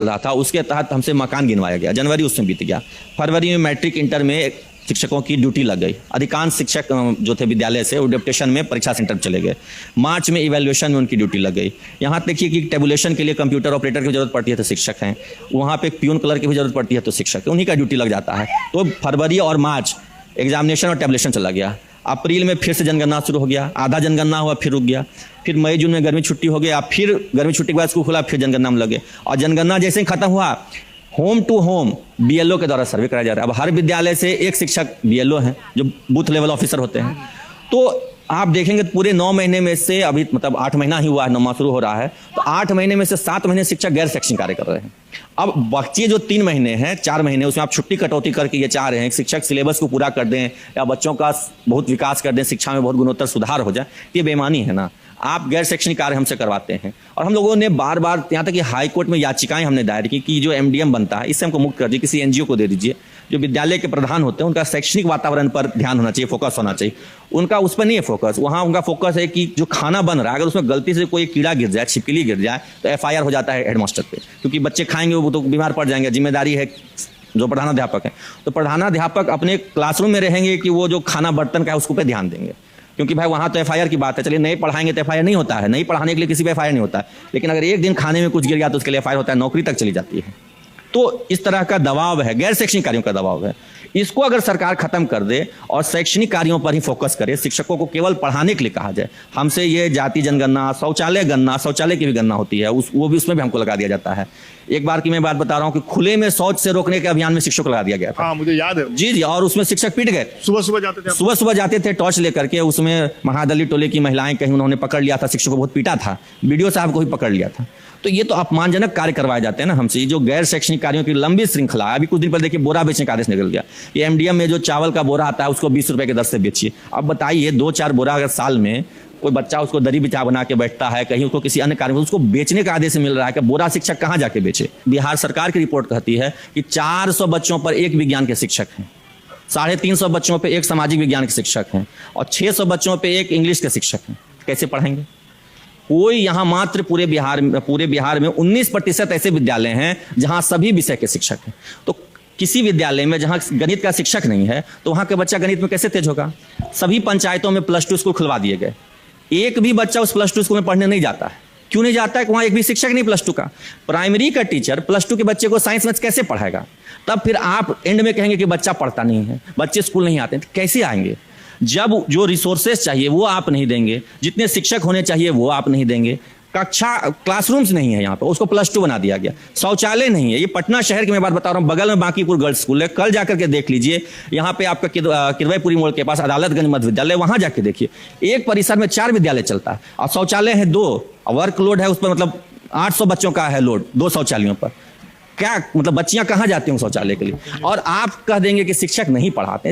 रहा था, उसके तहत हमसे मकान गिनवाया गया। जनवरी उसमें बीत गया। फरवरी में मैट्रिक इंटर में शिक्षकों की ड्यूटी लग गई। अधिकांश शिक्षक जो थे विद्यालय से वो डेपुटेशन में परीक्षा सेंटर चले गए। मार्च में इवैल्यूएशन में उनकी ड्यूटी लग गई। यहाँ देखिए कि टेबुलेशन के लिए कंप्यूटर ऑपरेटर की जरूरत पड़ती है तो शिक्षक हैं, वहाँ पे प्यून क्लर्क की भी जरूरत पड़ती है तो शिक्षक, उन्हीं का ड्यूटी लग जाता है। तो फरवरी और मार्च एग्जामिनेशन और टेबुलेशन चला गया। अप्रैल में फिर से जनगणना शुरू हो गया, आधा जनगणना हुआ फिर रुक गया। फिर मई जून में गर्मी छुट्टी हो गया, फिर गर्मी छुट्टी के बाद स्कूल खुला, फिर जनगणना में लगे। और जनगणना जैसे ही खत्म हुआ, होम टू होम बीएलओ के द्वारा सर्वे कराया जा रहा है। अब हर विद्यालय से एक शिक्षक बीएलओ हैं जो बूथ लेवल ऑफिसर होते हैं। तो आप देखेंगे पूरे 9 महीने में से, अभी मतलब 8 महीना ही हुआ है, 9वां शुरू हो रहा है, तो 8 महीने में से 7 महीने शिक्षक गैर शैक्षणिक कार्य कर रहे हैं। अब बच्चे जो 3 महीने हैं, 4 महीने, उसमें आप छुट्टी कटौती करके ये चाह रहे हैं शिक्षक सिलेबस को पूरा कर दें या बच्चों का बहुत विकास कर दें, शिक्षा में बहुत गुणोत्तर सुधार हो जाए, ये बेईमानी है ना। आप गैर शैक्षणिक कार्य हमसे करवाते हैं। और हम लोगों ने बार बार, यहाँ तक कि हाई कोर्ट में याचिकाएं हमने दायर की कि जो एमडीएम बनता है इससे हमको मुक्त कर दीजिए, किसी एनजीओ को दे दीजिए। जो विद्यालय के प्रधान होते हैं उनका शैक्षणिक वातावरण पर ध्यान होना चाहिए, फोकस होना चाहिए। उनका उस पर नहीं है फोकस। वहाँ उनका फोकस है कि जो खाना बन रहा है अगर उसमें गलती से कोई कीड़ा गिर जाए, छिपकली गिर जाए, तो एफआईआर हो जाता है हेडमास्टर पे, क्योंकि बच्चे खाएंगे वो तो बीमार पड़ जाएंगे। जिम्मेदारी है जो प्रधानाध्यापक है, तो प्रधानाध्यापक अपने क्लासरूम में रहेंगे कि वो जो खाना बर्तन का है उसको पे ध्यान देंगे, क्योंकि भाई वहाँ तो एफआईआर की बात है। चलिए नहीं पढ़ाएंगे तो एफआईआर नहीं होता है, नहीं पढ़ाने के लिए किसी पे एफआईआर नहीं होता है, लेकिन अगर एक दिन खाने में कुछ गिर गया तो उसके लिए एफआईआर होता है, नौकरी तक चली जाती है। तो इस तरह का दबाव है, गैर शैक्षणिक कार्यों का दबाव है। इसको अगर सरकार खत्म कर दे और शैक्षणिक कार्यों पर ही फोकस करे, शिक्षकों को केवल पढ़ाने के लिए कहा जाए। हमसे ये जाति जनगणना, शौचालय गणना, शौचालय की भी गणना होती है, वो भी उसमें भी हमको लगा दिया जाता है। एक बार की मैं बात बता रहा हूँ कि खुले में शौच से रोकने के अभियान में शिक्षक लगा दिया गया था। हाँ, मुझे याद है। जी जी, और उसमें शिक्षक पीट गए। सुबह सुबह जाते थे टॉर्च लेकर के। उसमें महादलित टोले की महिलाएं कहीं उन्होंने पकड़ लिया था, शिक्षक को बहुत पीटा था, बीडीओ साहब को भी पकड़ लिया था। तो ये तो अपमानजनक कार्य करवाए जाते हैं ना हमसे। जो गैर शैक्षणिक कार्यों की लंबी श्रृंखला है। अभी कुछ दिन पहले देखिए बोरा बेचने का आदेश निकल गया। ये एमडीएम में जो चावल का बोरा आता है उसको 20 रुपए के दर से बेचिए। अब बताइए 2-4 बोरा अगर साल में कोई बच्चा उसको दरी बिछा बना के बैठता है, कहीं उसको किसी अन्य कार्य में उसको बेचने का आदेश मिल रहा है कि बोरा शिक्षक कहाँ जाके बेचे। बिहार सरकार की रिपोर्ट कहती है कि 400 बच्चों पर एक विज्ञान के शिक्षक हैं, 350 बच्चों पर एक सामाजिक विज्ञान के शिक्षक हैं और 600 बच्चों पर एक इंग्लिश के शिक्षक हैं। कैसे पढ़ाएंगे कोई? यहाँ मात्र पूरे बिहार में 19% ऐसे विद्यालय हैं जहां सभी विषय के शिक्षक हैं। तो किसी विद्यालय में जहां गणित का शिक्षक नहीं है तो वहां के बच्चा गणित में कैसे तेज होगा? सभी पंचायतों में +2 स्कूल खुलवा दिए गए। एक भी बच्चा उस +2 स्कूल में पढ़ने नहीं जाता है। क्यों नहीं जाता है? कि वहां एक भी शिक्षक नहीं +2 का। प्राइमरी का टीचर +2 के बच्चे को साइंस मैथ्स कैसे पढ़ाएगा? तब फिर आप एंड में कहेंगे कि बच्चा पढ़ता नहीं है, बच्चे स्कूल नहीं आते। कैसे आएंगे जब जो रिसोर्सेस चाहिए वो आप नहीं देंगे, जितने शिक्षक होने चाहिए वो आप नहीं देंगे। क्लासरूम्स नहीं है यहाँ पर, उसको +2 बना दिया गया। शौचालय नहीं है। ये पटना शहर की मैं बात बता रहा हूँ, बगल में बांकीपुर गर्ल्स स्कूल है, कल जाकर के देख लीजिए। यहाँ पे आपका किदवईपुरी मोड़ के पास अदालतगंज मध्य विद्यालय, वहां जाके देखिए, एक परिसर में 4 विद्यालय चलता है और शौचालय है 2। वर्कलोड है उस पर, मतलब 800 बच्चों का है लोड 2 शौचालयों पर। क्या मतलब बच्चियां कहाँ जाती हैं शौचालय के लिए? और आप कह देंगे कि शिक्षक नहीं पढ़ाते।